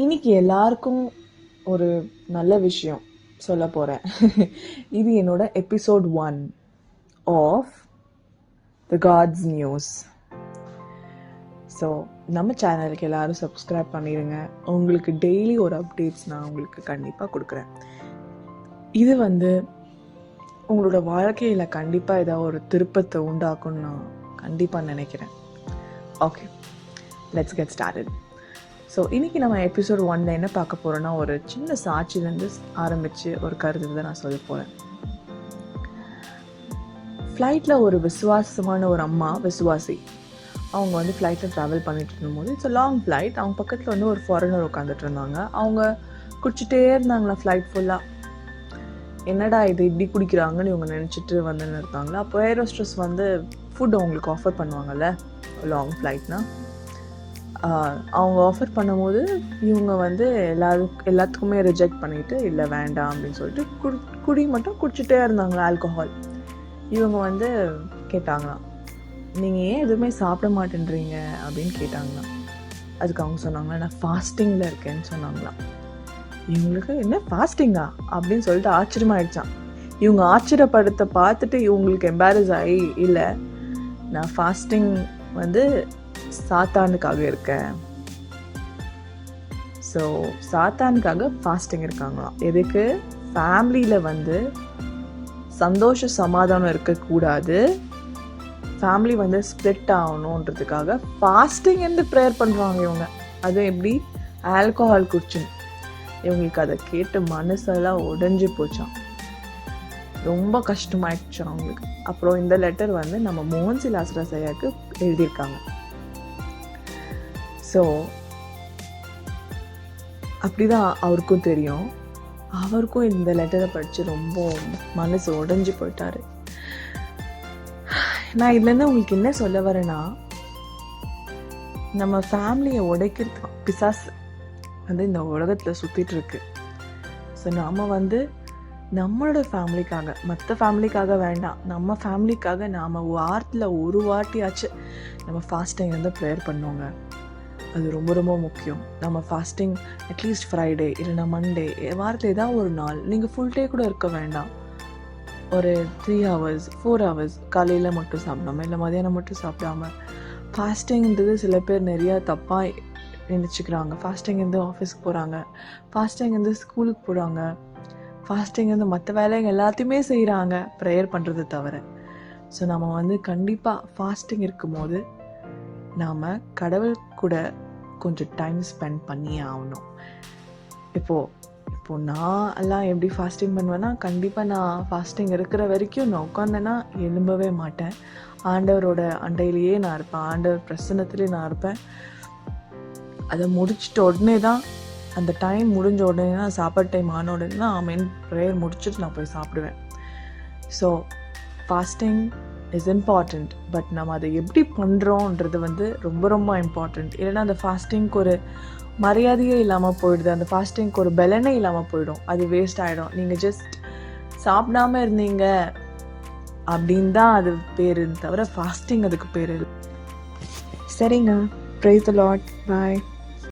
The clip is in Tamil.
இன்னைக்கு எல்லாருக்கும் ஒரு நல்ல விஷயம் சொல்ல போகிறேன். இது என்னோட episode 1 of the God's news. So நம்ம சேனலுக்கு எல்லாரும் சப்ஸ்கிரைப் பண்ணிடுங்க. உங்களுக்கு டெய்லி ஒரு அப்டேட்ஸ் நான் உங்களுக்கு கண்டிப்பாக கொடுக்குறேன். இது உங்களோட வாழ்க்கையில் கண்டிப்பாக ஏதாவது ஒரு திருப்பத்தை உண்டாக்கும்னு நான் கண்டிப்பாக நினைக்கிறேன். Okay, let's get started. So இன்றைக்கி நம்ம எபிசோட் 1 என்ன பார்க்க போகிறோன்னா, ஒரு சின்ன சாட்சியிலேருந்து ஆரம்பித்து ஒரு கருத்து தான் நான் சொல்ல போகிறேன். ஃப்ளைட்டில் ஒரு விசுவாசமான ஒரு அம்மா, விசுவாசி, அவங்க ஃப்ளைட்டில் ட்ராவல் பண்ணிட்டு இருக்கும்போது, இட்ஸ் அ லாங் ஃப்ளைட். அவங்க பக்கத்தில் ஒரு ஃபாரினர் உட்காந்துட்டு இருந்தாங்க. அவங்க குடிச்சிட்டே இருந்தாங்களா ஃப்ளைட் ஃபுல்லாக. என்னடா இது இப்படி குடிக்கிறாங்கன்னு இவங்க நினச்சிட்டு இருந்தாங்களா. அப்போ ஏர் ஹோஸ்டஸ் ஃபுட் அவங்களுக்கு ஆஃபர் பண்ணுவாங்கல்ல லாங் ஃப்ளைட்னால். அவங்க ஆஃபர் பண்ணும்போது இவங்க எல்லாத்துக்குமே ரிஜெக்ட் பண்ணிவிட்டு இல்லை வேண்டாம் அப்படின்னு சொல்லிட்டு குடி மட்டும் குடிச்சிட்டே இருந்தாங்களா ஆல்கஹால். இவங்க கேட்டாங்களாம், நீங்கள் ஏன் எதுவுமே சாப்பிட மாட்டேன்றீங்க அப்படின்னு கேட்டாங்களாம். அதுக்கு அவங்க சொன்னாங்களா, நான் ஃபாஸ்டிங்கில் இருக்கேன்னு சொன்னாங்களாம். இவங்களுக்கு என்ன ஃபாஸ்டிங்கா அப்படின்னு சொல்லிட்டு ஆச்சரியமாயிடுச்சான். இவங்க ஆச்சரியப்படுத்த பார்த்துட்டு இவங்களுக்கு எம்பாரஸ் ஆகி, இல்லை நான் ஃபாஸ்டிங் சாத்தானுக்காக இருக்கேன். ஸோ சாத்தானுக்காக ஃபாஸ்டிங் இருக்காங்களாம். எதுக்கு? ஃபேமிலியில் சந்தோஷ சமாதானம் இருக்கக்கூடாது, ஃபேமிலி ஸ்ப்ளிட் ஆகணுன்றதுக்காக ஃபாஸ்டிங் ப்ரேயர் பண்ணுறாங்க இவங்க. அது எப்படி? ஆல்கஹால் குடிச்சு. இவங்களுக்கு அதை கேட்டு மனசெல்லாம் உடைஞ்சு போச்சான். ரொம்ப கஷ்டமாயிடுச்சு அவங்களுக்கு. அப்புறம் இந்த லெட்டர் நம்ம மோகன் சி லாசரஸ் ஐயாவுக்கு எழுதியிருக்காங்க. ஸோ அப்படிதான் அவருக்கும் தெரியும். அவருக்கும் இந்த லெட்டரை படித்து ரொம்ப மனசு உடைஞ்சு போயிட்டாரு. நான் இதுலேருந்து உங்களுக்கு என்ன சொல்ல வரேன்னா, நம்ம ஃபேமிலியை உடைக்கிறதுக்கு பிசாசு இந்த உலகத்தில் சுற்றிட்டு இருக்கு. ஸோ நாம் நம்மளோட ஃபேமிலிக்காக, மற்ற ஃபேமிலிக்காக வேண்டாம், நம்ம ஃபேமிலிக்காக நாம் வாரத்தில் ஒரு வாட்டியாச்சு நம்ம ஃபாஸ்டிங் ப்ரேயர் பண்ணுவோங்க. அது ரொம்ப ரொம்ப முக்கியம். நம்ம ஃபாஸ்டிங் அட்லீஸ்ட் ஃப்ரைடே இல்லைனா மண்டே, வாரத்தில் ஏதாவது ஒரு நாள், நீங்கள் ஃபுல் டே கூட இருக்க வேண்டாம், ஒரு 3 hours 4 hours காலையில் மட்டும் சாப்பிடாம இல்லை மதியானம் மட்டும் சாப்பிடாம. ஃபாஸ்டிங்கிறது சில பேர் நிறையா தப்பாக நினச்சிக்கிறாங்க. ஃபாஸ்டிங் ஆஃபீஸ்க்கு போகிறாங்க, ஃபாஸ்டிங் ஸ்கூலுக்கு போகிறாங்க, ஃபாஸ்டிங் மற்ற வேலைங்க எல்லாத்தையுமே செய்கிறாங்க ப்ரேயர் பண்ணுறது தவிர. ஸோ நம்ம கண்டிப்பாக ஃபாஸ்டிங் இருக்கும்போது நாம் கடவுள் கூட கொஞ்சம் டைம் ஸ்பெண்ட் பண்ணியே ஆகணும். இப்போது நான் எல்லாம் எப்படி ஃபாஸ்டிங் பண்ணுவேன்னா, கண்டிப்பாக நான் ஃபாஸ்டிங் இருக்கிற வரைக்கும் நான் உட்காந்தேன்னா எழும்பவே மாட்டேன். ஆண்டவரோட அண்டையிலேயே நான் இருப்பேன், ஆண்டவர் பிரசன்னத்திலே நான் இருப்பேன். அதை முடிச்சிட்ட உடனே தான், அந்த டைம் முடிஞ்ச உடனே தான், சாப்பாடு டைம் ஆன உடனே தான் ஆமென் ப்ரேயர் முடிச்சுட்டு நான் போய் சாப்பிடுவேன். So fasting is important. But நம்ம அதை எப்படி பண்ணுறோன்றது ரொம்ப ரொம்ப இம்பார்ட்டண்ட். இல்லைன்னா அந்த ஃபாஸ்டிங்க்கு ஒரு மரியாதையே இல்லாமல் போயிடுது, அந்த ஃபாஸ்டிங்க்கு ஒரு பலனே இல்லாமல் போயிடும், அது வேஸ்ட் ஆகிடும். நீங்கள் ஜஸ்ட் சாப்பிடாமல் இருந்தீங்க அப்படின்னு தான் அது பேர், தவிர ஃபாஸ்டிங் அதுக்கு பேர் இல்லை. சரிங்க, ப்ரைஸ் தி லார்ட், பாய்.